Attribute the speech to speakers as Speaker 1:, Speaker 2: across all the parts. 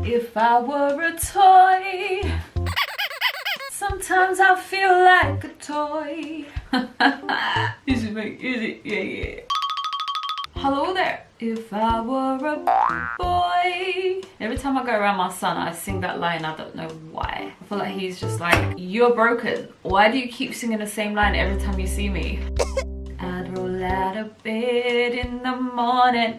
Speaker 1: If I were a toy, sometimes I feel like a toy. Is it? Yeah. Hello there. If I were a boy. Every time I go around my son, I sing that line. I don't know why. I feel like he's just like, you're broken. Why do you keep singing the same line every time you see me? I'd roll out of bed in the morning.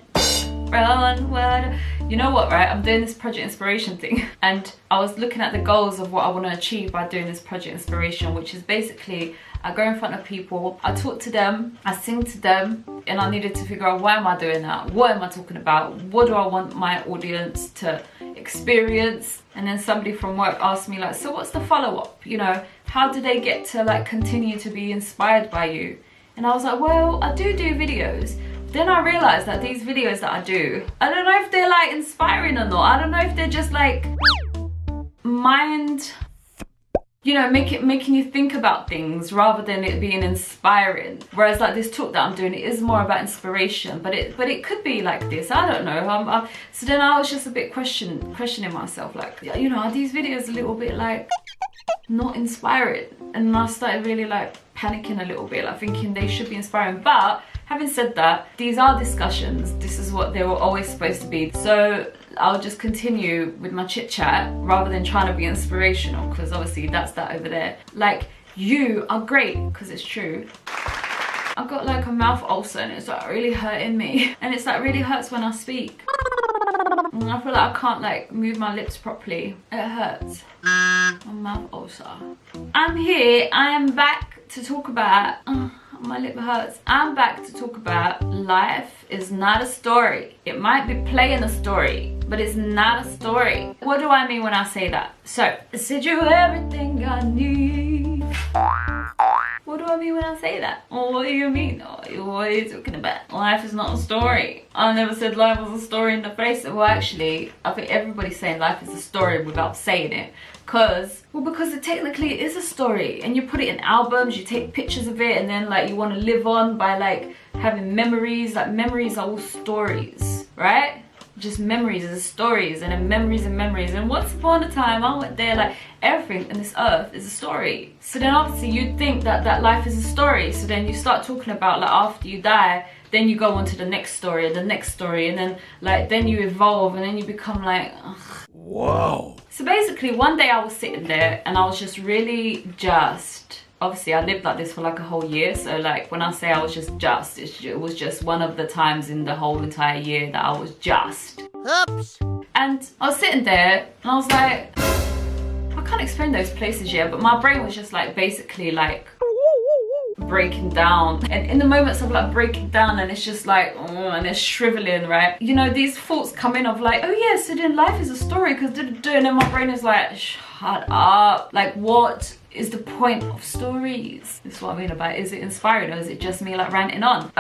Speaker 1: Run, what? You know what, right? I'm doing this project inspiration thing, and I was looking at the goals of what I want to achieve by doing this project inspiration, which is basically I go in front of people, I talk to them, I sing to them, and I needed to figure out, why am I doing that? What am I talking about? What do I want my audience to experience? And then somebody from work asked me like, so what's the follow-up? You know, how do they get to like continue to be inspired by you? And I was like, well, I do videos. Then I realized that these videos that I do, I don't know if they're like inspiring or not. I don't know if they're just like mind, you know, making you think about things rather than it being inspiring. Whereas like this talk that I'm doing, it is more about inspiration, but it could be like this. I don't know. So then I was just a bit questioning myself, like, you know, are these videos a little bit like not inspiring? And I started really like panicking a little bit, like thinking they should be inspiring. But having said that, these are discussions. This is what they were always supposed to be. So I'll just continue with my chit chat rather than trying to be inspirational, because obviously that's that over there. Like, you are great, because it's true. I've got like a mouth ulcer and it's like really hurting me. And it's like really hurts when I speak. And I feel like I can't like move my lips properly. It hurts. My mouth ulcer. I'm here, I am back to talk about, my lip hurts. I'm back to talk about life is not a story. It might be playing a story, but it's not a story. What do I mean when I say that? So, I said you're everything I need. What do I mean when I say that? Oh, what do you mean? Oh, what are you talking about? Life is not a story. I never said life was a story in the face. Well, actually, I think everybody's saying life is a story without saying it. Because it technically is a story, and you put it in albums, you take pictures of it, and then like you want to live on by like having memories. Like memories are all stories, right? Just memories are stories, and then memories and memories. And once upon a time I went there, like everything in this earth is a story. So then obviously you'd think that life is a story. So then you start talking about like after you die, then you go on to the next story and the next story, and then like then you evolve, and then you become like, ugh. Whoa. So basically one day I was sitting there and I was just really obviously I lived like this for like a whole year, so like when I say I was it was just one of the times in the whole entire year that I was just. Oops. And I was sitting there and I was like, I can't explain those places yet, but my brain was just like basically like breaking down. And in the moments of like breaking down, and it's just like, oh, and it's shriveling, right? You know, these thoughts come in of like, oh yeah, so then life is a story, because and then my brain is like, shut up. Like, what is the point of stories? This is what I mean about, is it inspiring or is it just me like ranting on?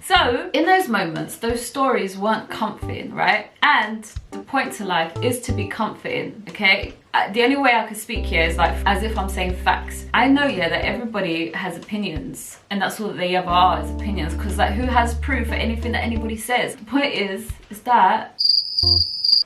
Speaker 1: So in those moments, those stories weren't comforting, right? And the point to life is to be comforting, okay? The only way I can speak here is like as if I'm saying facts. I know, yeah, that everybody has opinions, and that's all that they ever are, is opinions, because like who has proof for anything that anybody says? The point is that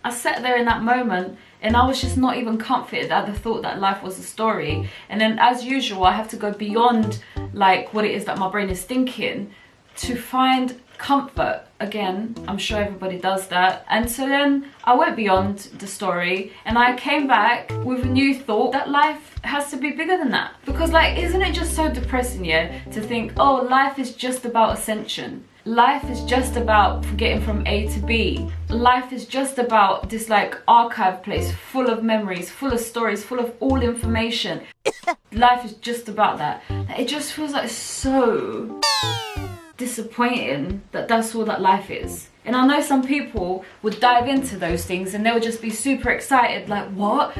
Speaker 1: I sat there in that moment and I was just not even comforted at the thought that life was a story. And then as usual, I have to go beyond like what it is that my brain is thinking to find comfort. Again, I'm sure everybody does that. And so then I went beyond the story and I came back with a new thought that life has to be bigger than that. Because like, isn't it just so depressing, yeah, to think, oh, life is just about ascension. Life is just about getting from A to B. Life is just about this like archive place full of memories, full of stories, full of all information. Life is just about that. It just feels like so disappointing that that's all that life is. And I know some people would dive into those things and they'll just be super excited, like, what?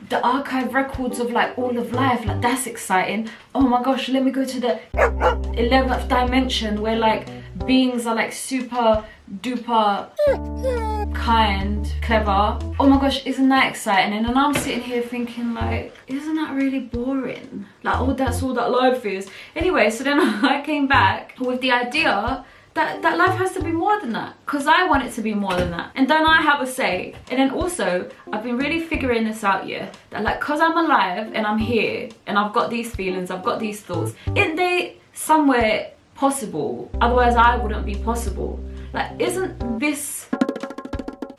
Speaker 1: The archive records of like all of life, like that's exciting. Oh my gosh, let me go to the 11th dimension where like beings are like super duper kind, clever. Oh my gosh, isn't that exciting? And then I'm sitting here thinking like, isn't that really boring? Like, oh, that's all that life is. Anyway, so then I came back with the idea that life has to be more than that, because I want it to be more than that, and don't I have a say? And then also, I've been really figuring this out, yeah, that like, because I'm alive and I'm here and I've got these feelings, I've got these thoughts, isn't they somewhere possible? Otherwise I wouldn't be possible. Like, isn't this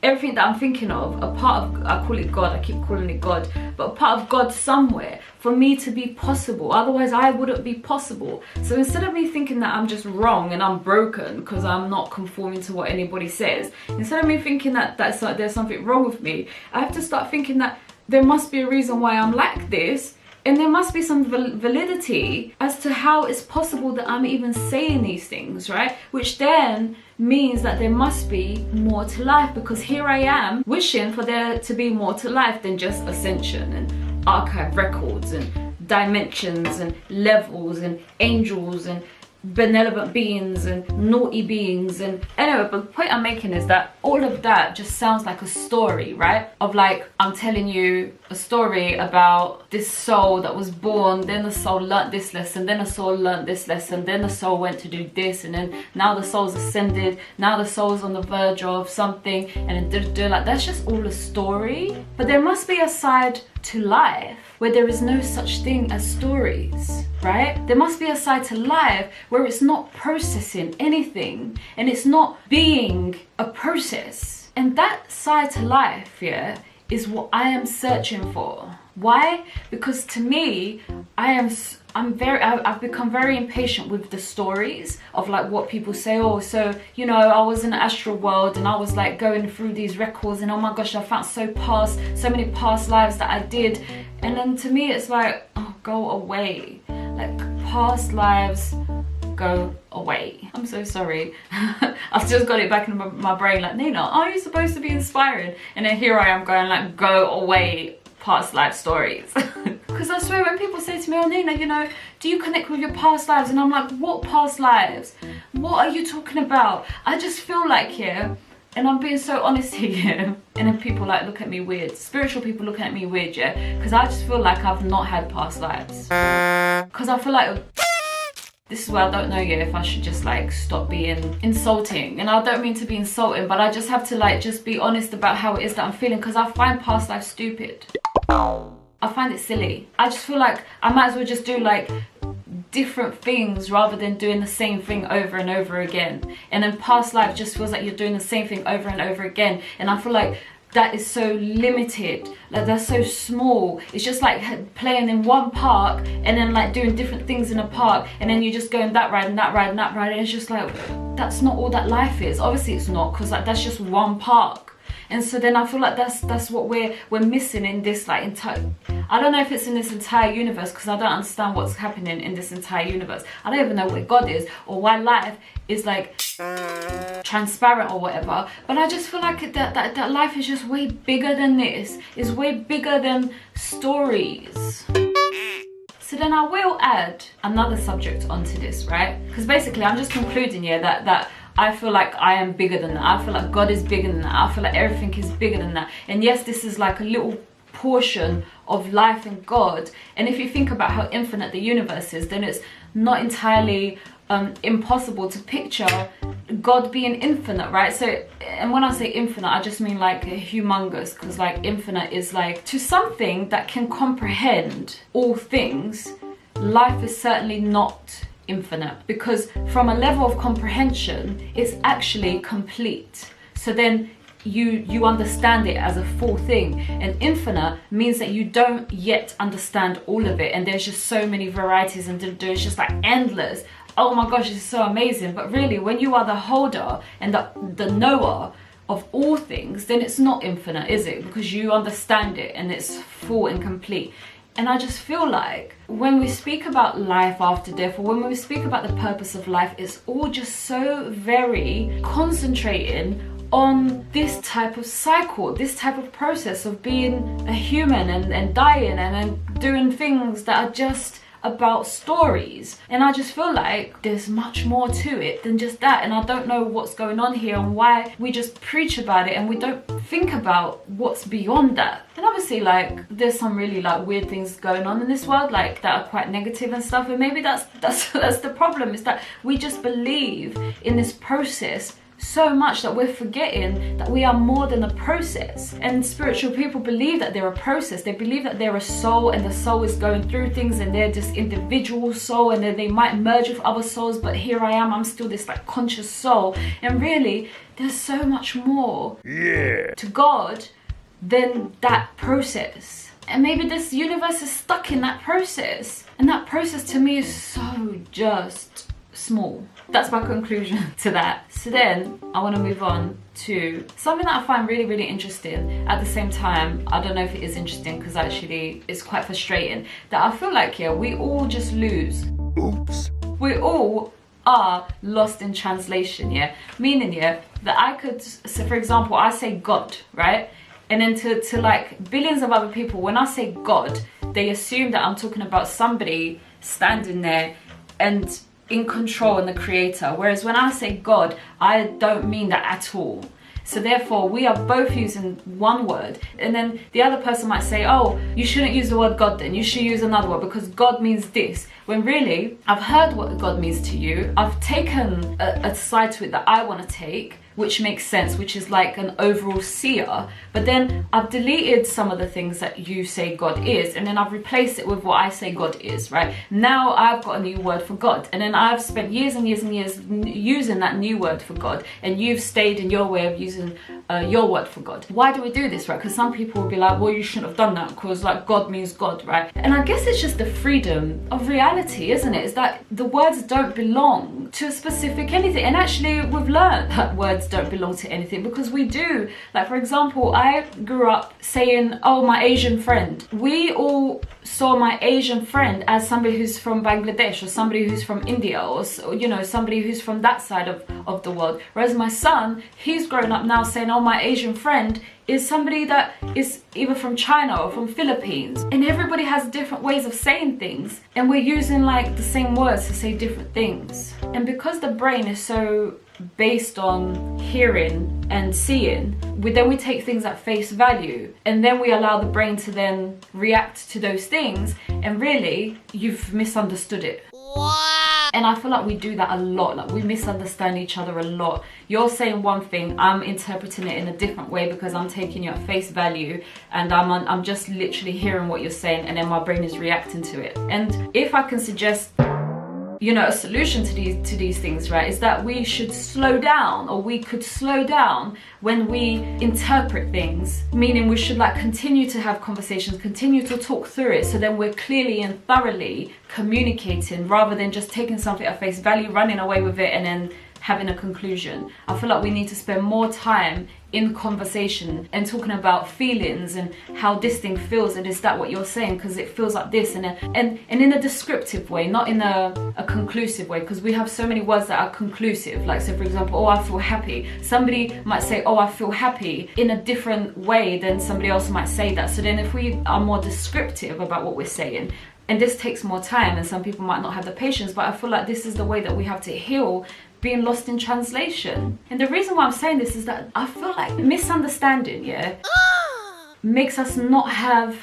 Speaker 1: everything that I'm thinking of a part of, I call it God, I keep calling it God, but a part of God somewhere for me to be possible? Otherwise I wouldn't be possible. So instead of me thinking that I'm just wrong and I'm broken because I'm not conforming to what anybody says, instead of me thinking that there's something wrong with me, I have to start thinking that there must be a reason why I'm like this, and there must be some validity as to how it's possible that I'm even saying these things, right? Which then means that there must be more to life, because here I am wishing for there to be more to life than just ascension and archive records and dimensions and levels and angels and benevolent beings and naughty beings. And anyway, but the point I'm making is that all of that just sounds like a story, right? Of like, I'm telling you a story about this soul that was born, then the soul learnt this lesson, then the soul learnt this lesson, then the soul went to do this, and then now the soul's ascended, now the soul's on the verge of something, and then like, that's just all a story. But there must be a side to life where there is no such thing as stories, right? There must be a side to life where it's not processing anything and it's not being a process. And that side to life, yeah, is what I am searching for. Why? Because to me, I've become very impatient with the stories of like what people say. Oh, so, you know, I was in the astral world and I was like going through these records and oh my gosh, I found so many past lives that I did. And then to me, it's like, oh, go away. Like, past lives, go away. I'm so sorry. I've just got it back in my brain like, Nayna, are you supposed to be inspiring? And then here I am going like, go away, past life stories. Because I swear when people say to me, oh Nayna, you know, do you connect with your past lives? And I'm like, what past lives? What are you talking about? I just feel like here, and I'm being so honest here, and then people like look at me weird. Spiritual people look at me weird, yeah? Because I just feel like I've not had past lives. Because I feel like this is where I don't know yet if I should just like stop being insulting. And I don't mean to be insulting, but I just have to like just be honest about how it is that I'm feeling, because I find past life stupid. I find it silly. I just feel like I might as well just do like different things rather than doing the same thing over and over again. And then past life just feels like you're doing the same thing over and over again. And I feel like that is so limited, like that's so small. It's just like playing in one park and then like doing different things in a park, and then you're just going that ride and that ride and that ride, and it's just like, that's not all that life is. Obviously it's not, because like that's just one park. And so then I feel like that's what we're missing in this like entire, I don't know if it's in this entire universe, because I don't understand what's happening in this entire universe. I don't even know where God is or why life is like transparent or whatever. But I just feel like that life is just way bigger than this. It's way bigger than stories. So then I will add another subject onto this, right? Because basically I'm just concluding here that I feel like I am bigger than that. I feel like God is bigger than that. I feel like everything is bigger than that. And yes, this is like a little portion of life and God. And if you think about how infinite the universe is, then it's not entirely impossible to picture God being infinite, right? So, and when I say infinite, I just mean like humongous, because like infinite is like to something that can comprehend all things. Life is certainly not infinite, because from a level of comprehension it's actually complete. So then you understand it as a full thing, and infinite means that you don't yet understand all of it, and there's just so many varieties, and there's just like endless. Oh my gosh, it's so amazing. But really, when you are the holder and the knower of all things, then it's not infinite, is it? Because you understand it and it's full and complete. And I just feel like when we speak about life after death, or when we speak about the purpose of life, it's all just so very concentrating on this type of cycle, this type of process of being a human and dying and then doing things that are just about stories. And I just feel like there's much more to it than just that. And I don't know what's going on here and why we just preach about it and we don't think about what's beyond that. And obviously, like, there's some really like weird things going on in this world, like that are quite negative and stuff. And maybe that's the problem, is that we just believe in this process so much that we're forgetting that we are more than a process. And spiritual people believe that they're a process. They believe that they're a soul, and the soul is going through things, and they're this individual soul, and then they might merge with other souls, but here I am, I'm still this like conscious soul. And really, there's so much more to God than that process. And maybe this universe is stuck in that process, and that process to me is so just small. That's my conclusion to that. So then I want to move on to something that I find really, really interesting. At the same time, I don't know if it is interesting, because actually it's quite frustrating, that I feel like, yeah, we all just lose. Oops. We all are lost in translation, yeah? Meaning, yeah, that I could, so for example, I say God, right? And then to like billions of other people, when I say God, they assume that I'm talking about somebody standing there and in control and the creator. Whereas when I say God, I don't mean that at all. So therefore, we are both using one word. And then the other person might say, oh, you shouldn't use the word God then. You should use another word because God means this. When really, I've heard what God means to you. I've taken a side to it that I want to take, which makes sense, which is like an overall seer. But then I've deleted some of the things that you say God is, and then I've replaced it with what I say God is, right? Now I've got a new word for God, and then I've spent years and years and years using that new word for God, and you've stayed in your way of using your word for God. Why do we do this, right? Because some people will be like, well, you shouldn't have done that because like God means God, right? And I guess it's just the freedom of reality, isn't it? Is that the words don't belong to a specific anything. And actually we've learned that words don't belong to anything, because we do. Like, for example, I grew up saying, oh, my Asian friend. We all saw my Asian friend as somebody who's from Bangladesh, or somebody who's from India, or you know, somebody who's from that side of the world. Whereas my son, he's grown up now saying, oh, my Asian friend is somebody that is either from China or from Philippines. And everybody has different ways of saying things, and we're using like the same words to say different things. And because the brain is so based on hearing and seeing, we take things at face value, and then we allow the brain to then react to those things, and really you've misunderstood it. Wow. And I feel like we do that a lot. Like, we misunderstand each other a lot. You're saying one thing, I'm interpreting it in a different way because I'm taking you at face value, and I'm just literally hearing what you're saying, and then my brain is reacting to it. And if I can suggest, you know, a solution to these things, right, is that we should slow down, or we could slow down when we interpret things. Meaning we should like continue to have conversations, continue to talk through it, so then we're clearly and thoroughly communicating, rather than just taking something at face value, running away with it, and then having a conclusion. I feel like we need to spend more time in conversation and talking about feelings and how this thing feels, and is that what you're saying, because it feels like this, and in a descriptive way, not in a conclusive way, because we have so many words that are conclusive. Like, so for example, oh, I feel happy. Somebody might say, oh, I feel happy, in a different way than somebody else might say that. So then if we are more descriptive about what we're saying, and this takes more time, and some people might not have the patience, but I feel like this is the way that we have to heal being lost in translation. And the reason why I'm saying this is that I feel like misunderstanding, yeah, makes us not have...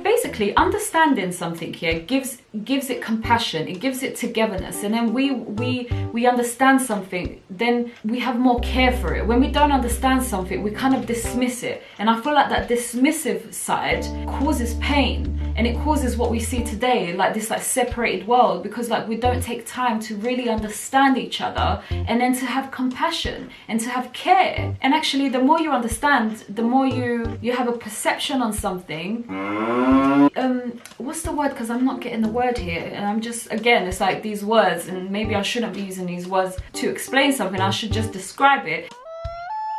Speaker 1: Basically, understanding something here gives it compassion, it gives it togetherness, and then we understand something, then we have more care for it. When we don't understand something, we kind of dismiss it, and I feel like that dismissive side causes pain, and it causes what we see today, like this like separated world, because like we don't take time to really understand each other, and then to have compassion and to have care. And actually, the more you understand, the more you have a perception on something. What's the word, because I'm not getting the word here, and I'm just, again, it's like these words, and maybe I shouldn't be using these words to explain something, I should just describe it.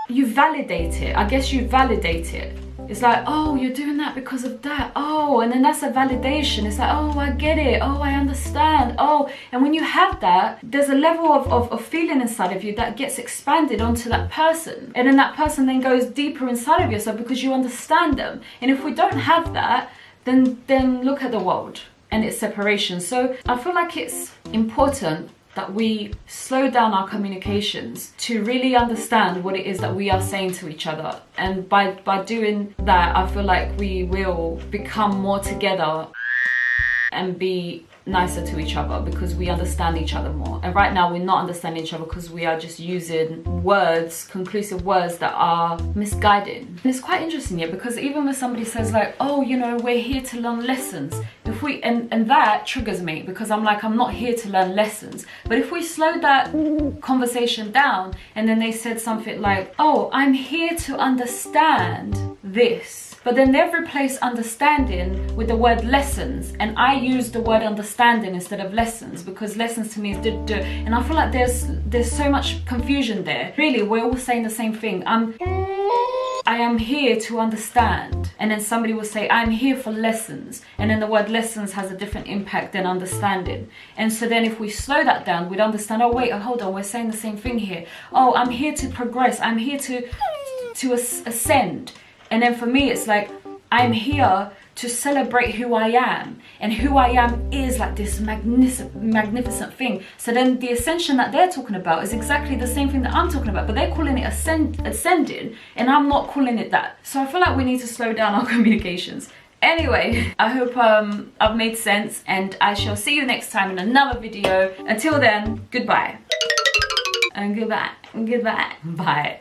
Speaker 1: You validate it. I guess you validate it. It's like, oh, you're doing that because of that. Oh, and then that's a validation. It's like, oh, I get it. Oh, I understand. Oh, and when you have that, there's a level of feeling inside of you that gets expanded onto that person. And then that person then goes deeper inside of yourself because you understand them. And if we don't have that, then look at the world. and it's separation. So I feel like it's important that we slow down our communications to really understand what it is that we are saying to each other. And by doing that, I feel like we will become more together and be nicer to each other because we understand each other more. And right now we're not understanding each other because we are just using words, conclusive words that are misguided. And it's quite interesting here because even when somebody says like, oh, you know, we're here to learn lessons, if we and that triggers me because I'm like, I'm not here to learn lessons. But if we slow that conversation down and then they said something like, oh, I'm here to understand this, but then they've replaced understanding with the word lessons, and I use the word understanding instead of lessons because lessons to me is do. And I feel like there's so much confusion there. Really, we're all saying the same thing. I am here to understand, and then somebody will say I'm here for lessons, and then the word lessons has a different impact than understanding. And so then if we slow that down, we'd understand, oh wait, hold on, we're saying the same thing here. Oh, I'm here to progress, I'm here to ascend. And then for me, it's like, I'm here to celebrate who I am. And who I am is like this magnificent thing. So then the ascension that they're talking about is exactly the same thing that I'm talking about, but they're calling it ascending, and I'm not calling it that. So I feel like we need to slow down our communications. Anyway, I hope I've made sense, and I shall see you next time in another video. Until then, goodbye. And goodbye. Goodbye. Bye.